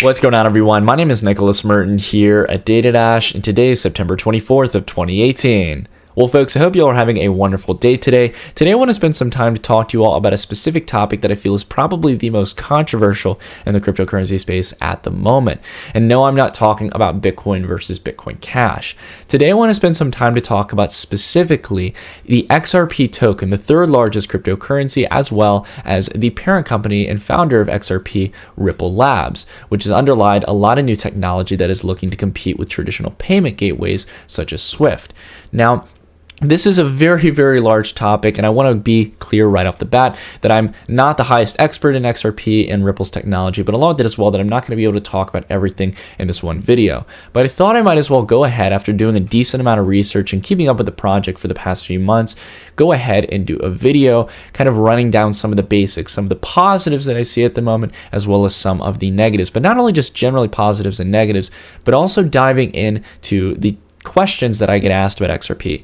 What's going on, everyone? My name is Nicholas Merton here at DataDash, and today is September 24th of 2018. Well, folks, I hope you all are having a wonderful day today. Today, I want to spend some time to talk to you all about a specific topic that I feel is probably the most controversial in the cryptocurrency space at the moment. And no, I'm not talking about Bitcoin versus Bitcoin Cash. Today, I want to spend some time to talk about specifically the XRP token, the third largest cryptocurrency, as well as the parent company and founder of XRP, Ripple Labs, which has underlied a lot of new technology that is looking to compete with traditional payment gateways such as Swift. Now, this is a very, very large topic, and I want to be clear right off the bat that I'm not the highest expert in XRP and Ripple's technology, but along with that as well, that I'm not going to be able to talk about everything in this one video. But I thought I might as well go ahead, after doing a decent amount of research and keeping up with the project for the past few months, go ahead and do a video kind of running down some of the basics, some of the positives that I see at the moment, as well as some of the negatives. But not only just generally positives and negatives, but also diving into the questions that I get asked about XRP.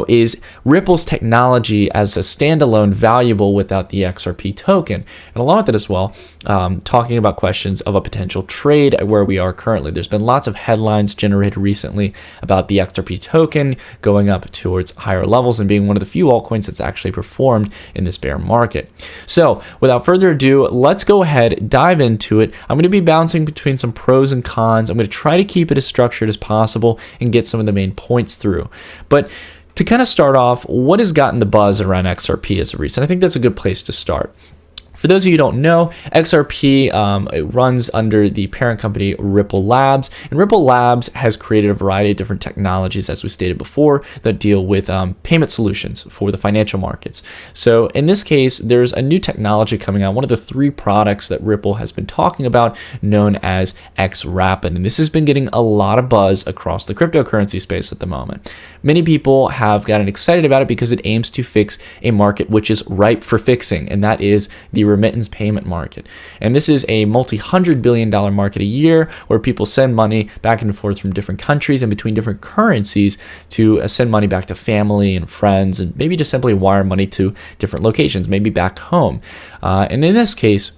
Is Ripple's technology as a standalone valuable without the XRP token? And along with that as well, talking about questions of a potential trade where we are currently. There's been lots of headlines generated recently about the XRP token going up towards higher levels and being one of the few altcoins that's actually performed in this bear market. So without further ado, let's go ahead, dive into it. I'm going to be bouncing between some pros and cons. I'm going to try to keep it as structured as possible and get some of the main points through. But to kind of start off, what has gotten the buzz around XRP as of recent? I think that's a good place to start. For those of you who don't know, XRP it runs under the parent company Ripple Labs, and Ripple Labs has created a variety of different technologies, as we stated before, that deal with payment solutions for the financial markets. So in this case, there's a new technology coming out, one of the three products that Ripple has been talking about, known as XRP, and this has been getting a lot of buzz across the cryptocurrency space at the moment. Many people have gotten excited about it because it aims to fix a market which is ripe for fixing, and that is the remittance payment market. And this is a multi-$100 billion market a year where people send money back and forth from different countries and between different currencies to send money back to family and friends, and maybe just simply wire money to different locations, maybe back home. And in this case,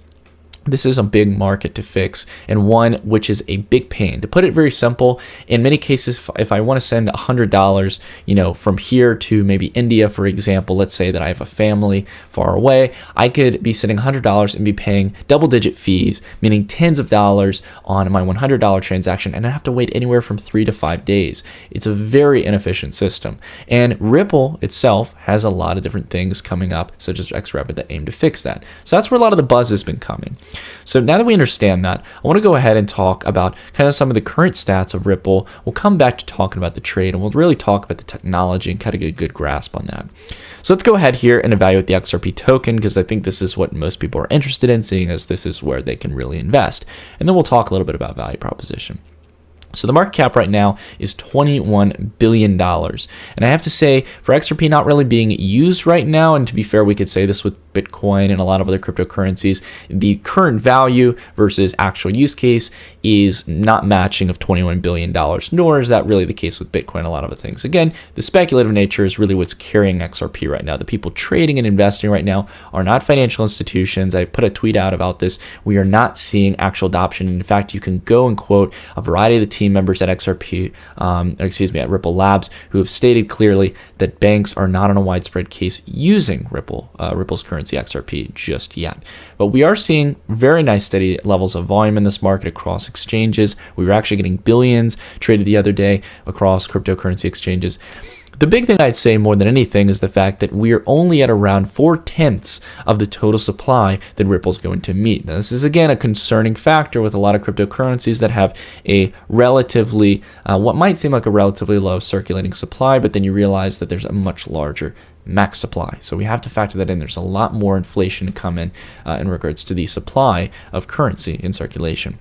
this is a big market to fix, and one which is a big pain. To put it very simple, in many cases, if I want to send $100, from here to maybe India, for example, let's say that I have a family far away, I could be sending $100 and be paying double-digit fees, meaning tens of dollars on my $100 transaction, and I have to wait anywhere from 3 to 5 days. It's a very inefficient system, and Ripple itself has a lot of different things coming up, such as XRP, that aim to fix that. So that's where a lot of the buzz has been coming. So now that we understand that, I want to go ahead and talk about kind of some of the current stats of Ripple. We'll come back to talking about the trade, and we'll really talk about the technology and kind of get a good grasp on that. So let's go ahead here and evaluate the XRP token, because I think this is what most people are interested in, seeing as this is where they can really invest. And then we'll talk a little bit about value proposition. So the market cap right now is $21 billion. And I have to say, for XRP not really being used right now, and to be fair, we could say this with Bitcoin and a lot of other cryptocurrencies, the current value versus actual use case is not matching of $21 billion, nor is that really the case with Bitcoin, a lot of other things. Again, the speculative nature is really what's carrying XRP right now. The people trading and investing right now are not financial institutions. I put a tweet out about this. We are not seeing actual adoption. In fact, you can go and quote a variety of the team members at XRP, at Ripple Labs, who have stated clearly that banks are not on a widespread case using Ripple's currency XRP just yet. But we are seeing very nice steady levels of volume in this market across exchanges. We were actually getting billions traded the other day across cryptocurrency exchanges. The big thing I'd say more than anything is the fact that we are only at around 4/10 of the total supply that Ripple's going to meet. Now, this is again a concerning factor with a lot of cryptocurrencies that have a relatively, what might seem like a relatively low circulating supply, but then you realize that there's a much larger max supply. So we have to factor that in. There's a lot more inflation to come in regards to the supply of currency in circulation.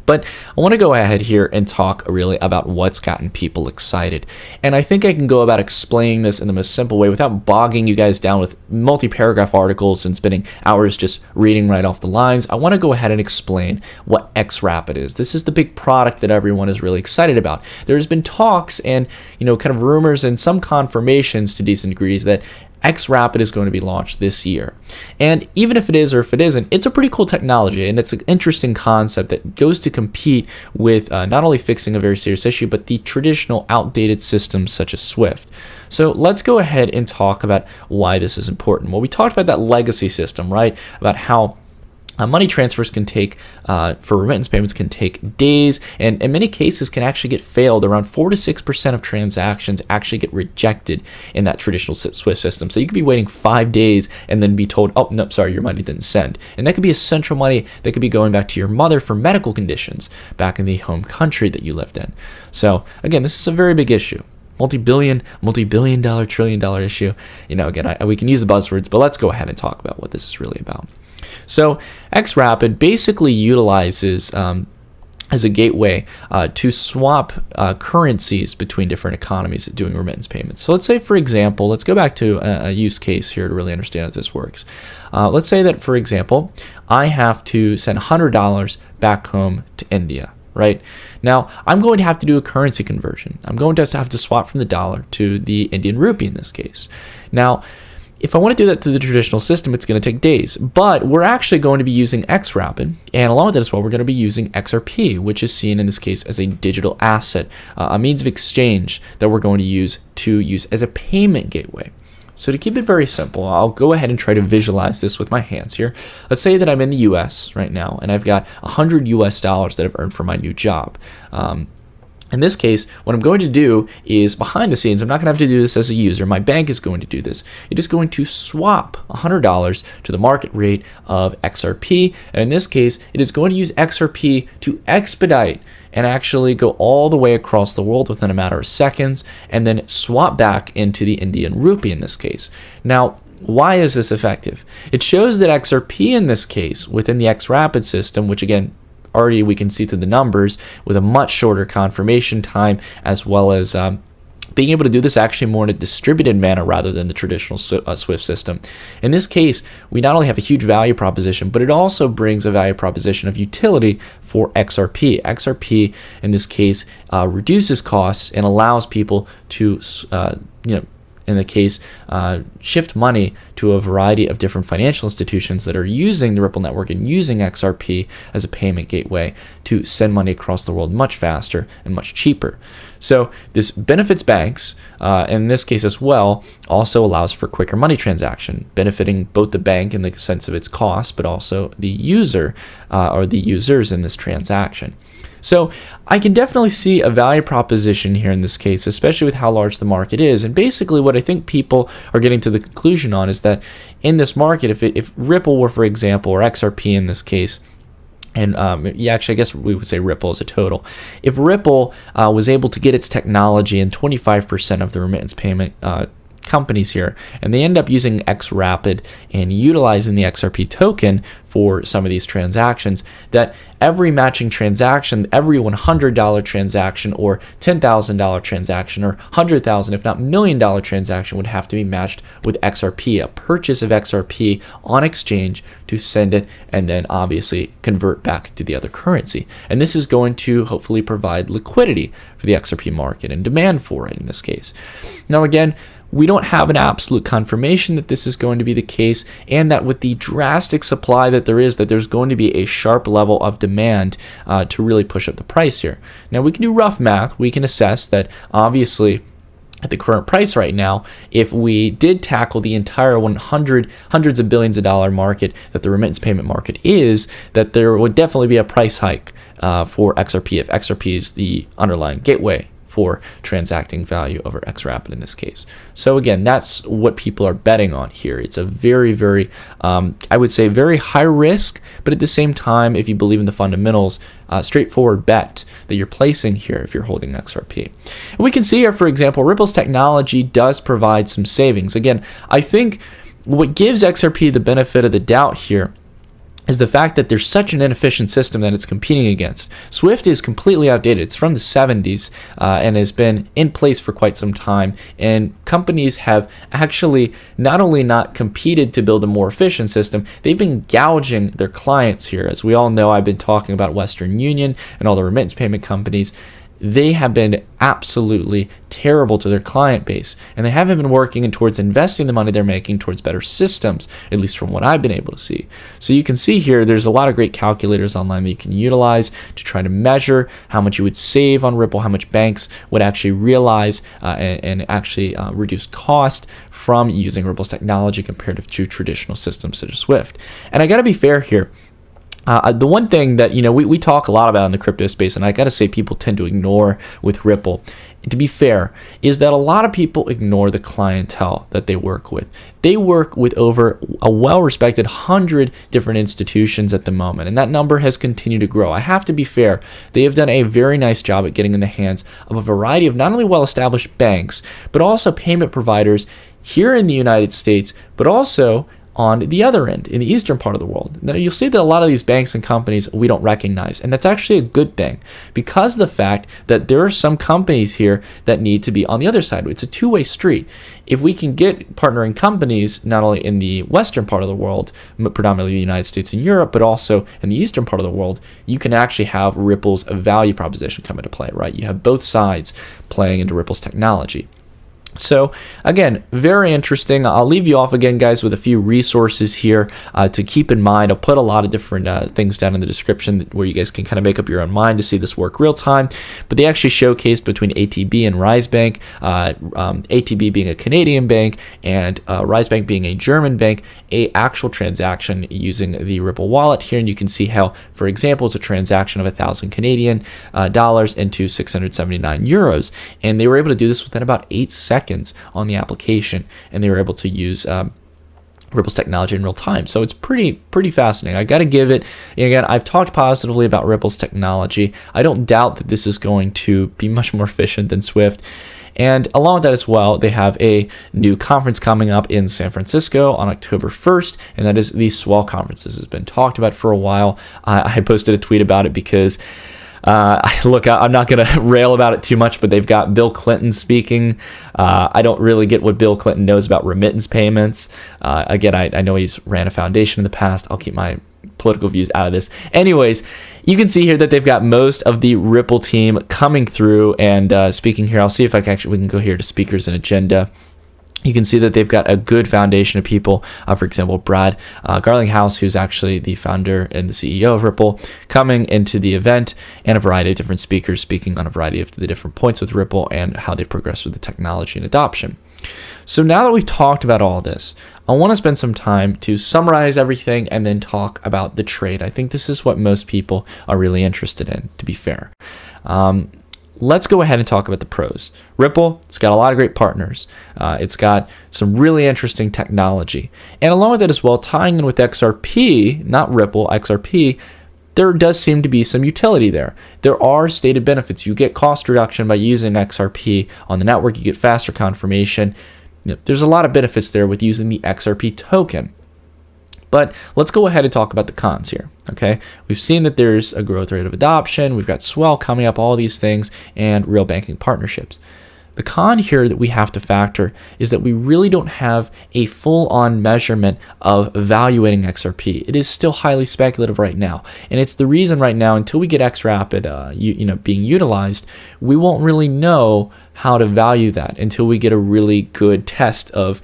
But I want to go ahead here and talk really about what's gotten people excited. And I think I can go about explaining this in the most simple way without bogging you guys down with multi-paragraph articles and spending hours just reading right off the lines. I want to go ahead and explain what XRP is. This is the big product that everyone is really excited about. There's been talks and, kind of rumors and some confirmations to decent degrees that XRapid is going to be launched this year. And even if it is or if it isn't, it's a pretty cool technology, and it's an interesting concept that goes to compete with not only fixing a very serious issue, but the traditional outdated systems such as SWIFT. So let's go ahead and talk about why this is important. Well, we talked about that legacy system, right? About how money transfers can take, for remittance payments, can take days, and in many cases can actually get failed. Around 4 to 6% of transactions actually get rejected in that traditional SWIFT system. So you could be waiting 5 days and then be told, oh, no, sorry, your money didn't send. And that could be essential money that could be going back to your mother for medical conditions back in the home country that you lived in. So again, this is a very big issue. Multi-billion dollar, trillion dollar issue. Again, we can use the buzzwords, but let's go ahead and talk about what this is really about. So XRapid basically utilizes as a gateway to swap currencies between different economies doing remittance payments. So let's say, for example, let's go back to a use case here to really understand how this works. Let's say that, for example, I have to send $100 back home to India. Right now, I'm going to have to do a currency conversion. I'm going to have to swap from the dollar to the Indian rupee in this case. Now, if I want to do that through the traditional system, it's going to take days, but we're actually going to be using XRapid, and along with that as well, we're going to be using XRP, which is seen in this case as a digital asset, a means of exchange that we're going to use as a payment gateway. So to keep it very simple, I'll go ahead and try to visualize this with my hands here. Let's say that I'm in the US right now, and I've got $100 that I've earned from my new job. In this case, what I'm going to do is, behind the scenes, I'm not going to have to do this as a user. My bank is going to do this. It is going to swap $100 to the market rate of XRP. And in this case, it is going to use XRP to expedite and actually go all the way across the world within a matter of seconds, and then swap back into the Indian rupee in this case. Now, why is this effective? It shows that XRP in this case, within the XRapid system, which again, already we can see through the numbers, with a much shorter confirmation time, as well as being able to do this actually more in a distributed manner rather than the traditional SWIFT system. In this case, we not only have a huge value proposition, but it also brings a value proposition of utility for XRP. XRP, in this case, reduces costs and allows people to, in the case, shift money to a variety of different financial institutions that are using the Ripple network and using XRP as a payment gateway to send money across the world much faster and much cheaper. So this benefits banks, in this case as well, also allows for quicker money transaction, benefiting both the bank in the sense of its cost, but also the user or the users in this transaction. So I can definitely see a value proposition here in this case, especially with how large the market is. And basically what I think people are getting to the conclusion on is that in this market, if Ripple were, for example, or XRP in this case, and actually I guess we would say Ripple as a total, if Ripple was able to get its technology in 25% of the remittance payment companies here, and they end up using XRapid and utilizing the XRP token for some of these transactions, that every matching transaction, every $100 transaction or $10,000 transaction or $100,000 if not $1 million transaction would have to be matched with XRP, a purchase of XRP on exchange to send it and then obviously convert back to the other currency. And this is going to hopefully provide liquidity for the XRP market and demand for it in this case. Now again, we don't have an absolute confirmation that this is going to be the case, and that with the drastic supply that there is, that there's going to be a sharp level of demand to really push up the price here. Now we can do rough math. We can assess that obviously at the current price right now, if we did tackle the entire hundreds of billions of dollar market that the remittance payment market is, that there would definitely be a price hike for XRP if XRP is the underlying gateway for transacting value over XRapid in this case. So again, that's what people are betting on here. It's a very, very, I would say very high risk, but at the same time, if you believe in the fundamentals, straightforward bet that you're placing here if you're holding XRP. And we can see here, for example, Ripple's technology does provide some savings. Again, I think what gives XRP the benefit of the doubt here is the fact that there's such an inefficient system that it's competing against. SWIFT is completely outdated. It's from the 70s and has been in place for quite some time. And companies have actually not only not competed to build a more efficient system, they've been gouging their clients here. As we all know, I've been talking about Western Union and all the remittance payment companies. they have been absolutely terrible to their client base, and they haven't been working towards investing the money they're making towards better systems, at least from what I've been able to see. So you can see here, there's a lot of great calculators online that you can utilize to try to measure how much you would save on Ripple, how much banks would actually realize and actually reduce cost from using Ripple's technology compared to traditional systems such as Swift. And I got to be fair here. The one thing that we talk a lot about in the crypto space, and I got to say people tend to ignore with Ripple, to be fair, is that a lot of people ignore the clientele that they work with. They work with over a well-respected 100 different institutions at the moment, and that number has continued to grow. I have to be fair, they have done a very nice job at getting in the hands of a variety of not only well-established banks, but also payment providers here in the United States, but also on the other end, in the eastern part of the world. Now, you'll see that a lot of these banks and companies we don't recognize, and that's actually a good thing because of the fact that there are some companies here that need to be on the other side. It's a two-way street. If we can get partnering companies not only in the western part of the world, predominantly the United States and Europe, but also in the eastern part of the world, you can actually have Ripple's value proposition come into play, right? You have both sides playing into Ripple's technology. So again, very interesting. I'll leave you off again, guys, with a few resources here to keep in mind. I'll put a lot of different things down in the description where you guys can kind of make up your own mind to see this work real time. But they actually showcased between ATB and RiseBank, ATB being a Canadian bank and RiseBank being a German bank, a actual transaction using the Ripple wallet here. And you can see how, for example, it's a transaction of 1,000 Canadian dollars into 679 euros. And they were able to do this within about 8 seconds on the application, and they were able to use Ripple's technology in real time. So it's pretty fascinating. I got to give it, again, I've talked positively about Ripple's technology. I don't doubt that this is going to be much more efficient than Swift. And along with that as well, they have a new conference coming up in San Francisco on October 1st, and that is the Swell Conference. This has been talked about for a while. I posted a tweet about it because look, I'm not going to rail about it too much, but they've got Bill Clinton speaking. I don't really get what Bill Clinton knows about remittance payments. Again, I know he's ran a foundation in the past. I'll keep my political views out of this. Anyways, you can see here that they've got most of the Ripple team coming through and speaking here. I'll see if we can go here to speakers and agenda. You can see that they've got a good foundation of people. For example, Brad Garlinghouse, who's actually the founder and the CEO of Ripple, coming into the event, and a variety of different speakers speaking on a variety of the different points with Ripple and how they've progressed with the technology and adoption. So now that we've talked about all this, I want to spend some time to summarize everything and then talk about the trade. I think this is what most people are really interested in, to be fair. Let's go ahead and talk about the pros. Ripple, it's got a lot of great partners. It's got some really interesting technology. And along with that as well, tying in with XRP, not Ripple, XRP, there does seem to be some utility there. There are stated benefits. You get cost reduction by using XRP on the network. You get faster confirmation. There's a lot of benefits there with using the XRP token. But let's go ahead and talk about the cons here, okay? We've seen that there's a growth rate of adoption. We've got Swell coming up, all these things, and real banking partnerships. The con here that we have to factor is that we really don't have a full-on measurement of evaluating XRP. It is still highly speculative right now, and it's the reason right now, until we get XRapid being utilized, we won't really know how to value that until we get a really good test of,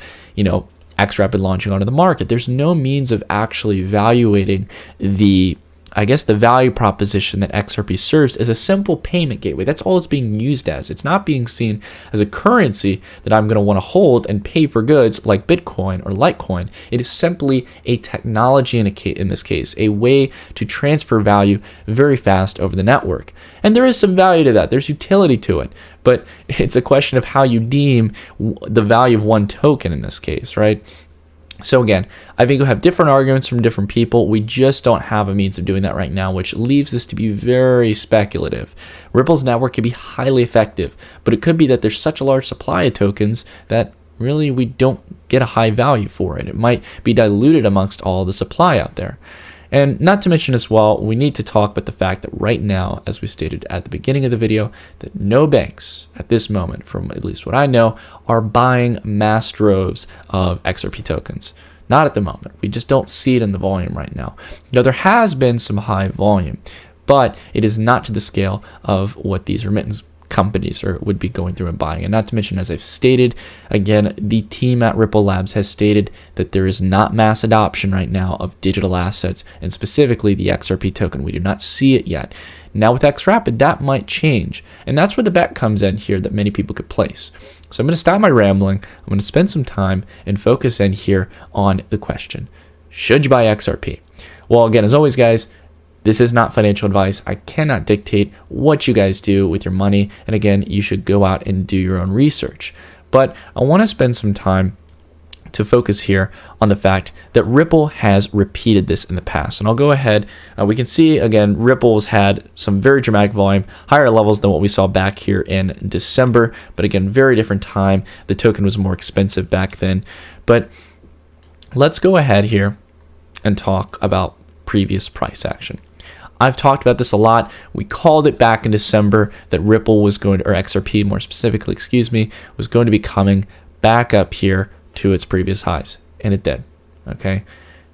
XRapid launching onto the market. There's no means of actually evaluating the value proposition that XRP serves as a simple payment gateway. That's all it's being used as. It's not being seen as a currency that I'm going to want to hold and pay for goods like Bitcoin or Litecoin. It is simply a technology in this case, a way to transfer value very fast over the network. And there is some value to that. There's utility to it. But it's a question of how you deem the value of one token in this case, right? So again, I think we'll have different arguments from different people. We just don't have a means of doing that right now, which leaves this to be very speculative. Ripple's network can be highly effective, but it could be that there's such a large supply of tokens that really we don't get a high value for it. It might be diluted amongst all the supply out there. And not to mention as well, we need to talk about the fact that right now, as we stated at the beginning of the video, that no banks at this moment, from at least what I know, are buying mass droves of XRP tokens. Not at the moment. We just don't see it in the volume right now. Now, there has been some high volume, but it is not to the scale of what these remittance companies would be going through and buying. And not to mention, as I've stated, again, the team at Ripple Labs has stated that there is not mass adoption right now of digital assets, and specifically the XRP token. We do not see it yet. Now with XRapid, that might change. And that's where the bet comes in here that many people could place. So I'm going to stop my rambling. I'm going to spend some time and focus in here on the question, should you buy XRP? Well, again, as always, guys, this is not financial advice. I cannot dictate what you guys do with your money. And again, you should go out and do your own research. But I want to spend some time to focus here on the fact that Ripple has repeated this in the past. And I'll go ahead. We can see, again, Ripple's had some very dramatic volume, higher levels than what we saw back here in December. But again, very different time. The token was more expensive back then. But let's go ahead here and talk about previous price action. I've talked about this a lot. We called it back in December that Ripple was going to, or XRP more specifically, was going to be coming back up here to its previous highs, and it did. Okay,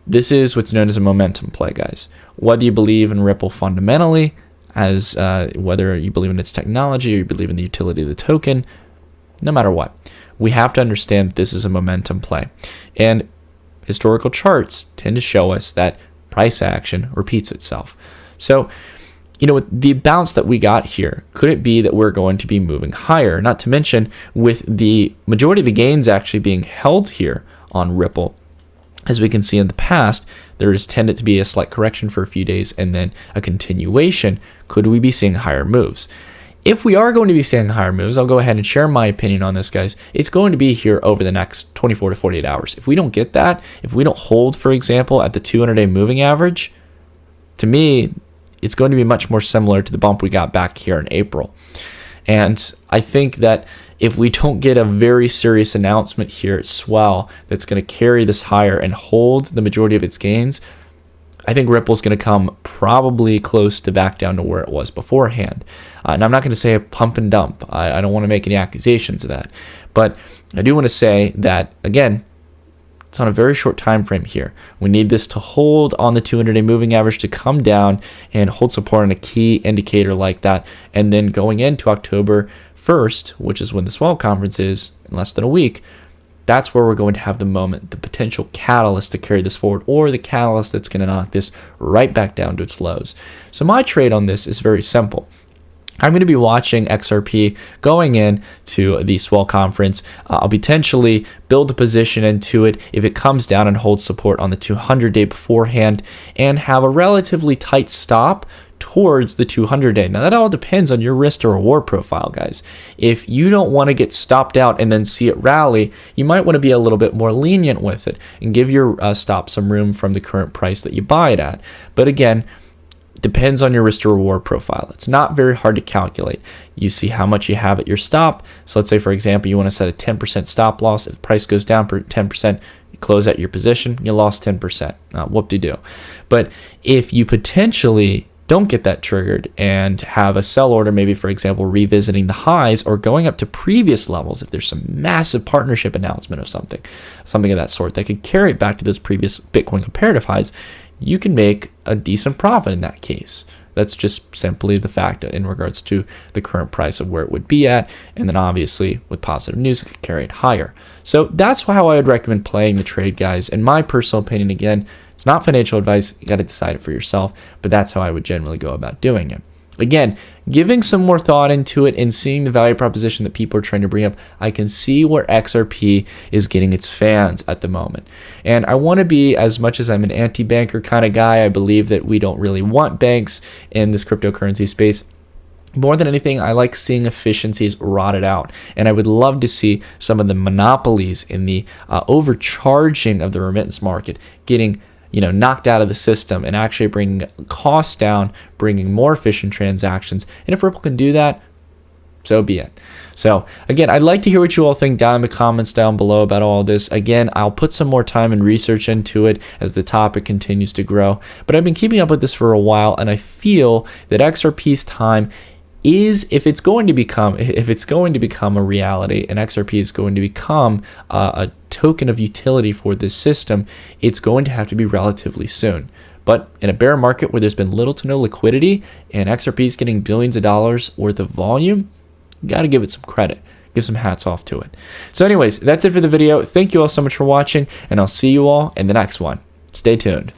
this is what's known as a momentum play, guys. Whether you believe in Ripple fundamentally, as whether you believe in its technology or you believe in the utility of the token, no matter what, we have to understand that this is a momentum play, and historical charts tend to show us that price action repeats itself. So, with the bounce that we got here, could it be that we're going to be moving higher? Not to mention, with the majority of the gains actually being held here on Ripple, as we can see in the past, there has tended to be a slight correction for a few days and then a continuation. Could we be seeing higher moves? If we are going to be seeing higher moves, I'll go ahead and share my opinion on this, guys. It's going to be here over the next 24 to 48 hours. If we don't get that, if we don't hold, for example, at the 200-day moving average, to me, it's going to be much more similar to the bump we got back here in April. And I think that if we don't get a very serious announcement here at Swell that's going to carry this higher and hold the majority of its gains, I think Ripple's going to come probably close to back down to where it was beforehand. And I'm not going to say a pump and dump. I don't want to make any accusations of that. But I do want to say that, again, it's on a very short time frame here. We need this to hold on the 200-day moving average to come down and hold support on a key indicator like that. And then going into October 1st, which is when the Swell conference is in less than a week, that's where we're going to have the moment, the potential catalyst to carry this forward, or the catalyst that's going to knock this right back down to its lows. So my trade on this is very simple. I'm going to be watching XRP going in to the Swell conference. I'll potentially build a position into it if it comes down and holds support on the 200-day beforehand, and have a relatively tight stop towards the 200-day. Now, that all depends on your risk to reward profile, guys. If you don't want to get stopped out and then see it rally, you might want to be a little bit more lenient with it and give your stop some room from the current price that you buy it at. But again, depends on your risk to reward profile. It's not very hard to calculate. You see how much you have at your stop. So let's say, for example, you want to set a 10% stop loss. If the price goes down for 10%, you close out your position, you lost 10%. Whoop-de-doo. But if you potentially don't get that triggered and have a sell order, maybe, for example, revisiting the highs or going up to previous levels, if there's some massive partnership announcement of something of that sort that could carry it back to those previous Bitcoin comparative highs, you can make a decent profit in that case. That's just simply the fact in regards to the current price of where it would be at. And then obviously with positive news, it could carry it higher. So that's how I would recommend playing the trade, guys. In my personal opinion, again, it's not financial advice. You got to decide it for yourself, but that's how I would generally go about doing it. Again, giving some more thought into it and seeing the value proposition that people are trying to bring up, I can see where XRP is getting its fans at the moment. And I want to be, as much as I'm an anti-banker kind of guy, I believe that we don't really want banks in this cryptocurrency space. More than anything, I like seeing efficiencies rotted out. And I would love to see some of the monopolies in the overcharging of the remittance market getting knocked out of the system and actually bringing costs down, bringing more efficient transactions. And if Ripple can do that, so be it. So again, I'd like to hear what you all think down in the comments down below about all this. Again, I'll put some more time and research into it as the topic continues to grow. But I've been keeping up with this for a while, and I feel that XRP's time is, if it's going to become a reality, and XRP is going to become a token of utility for this system, it's going to have to be relatively soon. But in a bear market where there's been little to no liquidity and XRP is getting billions of dollars worth of volume, you got to give it some credit. Give some hats off to it. So anyways, that's it for the video. Thank you all so much for watching, and I'll see you all in the next one. Stay tuned.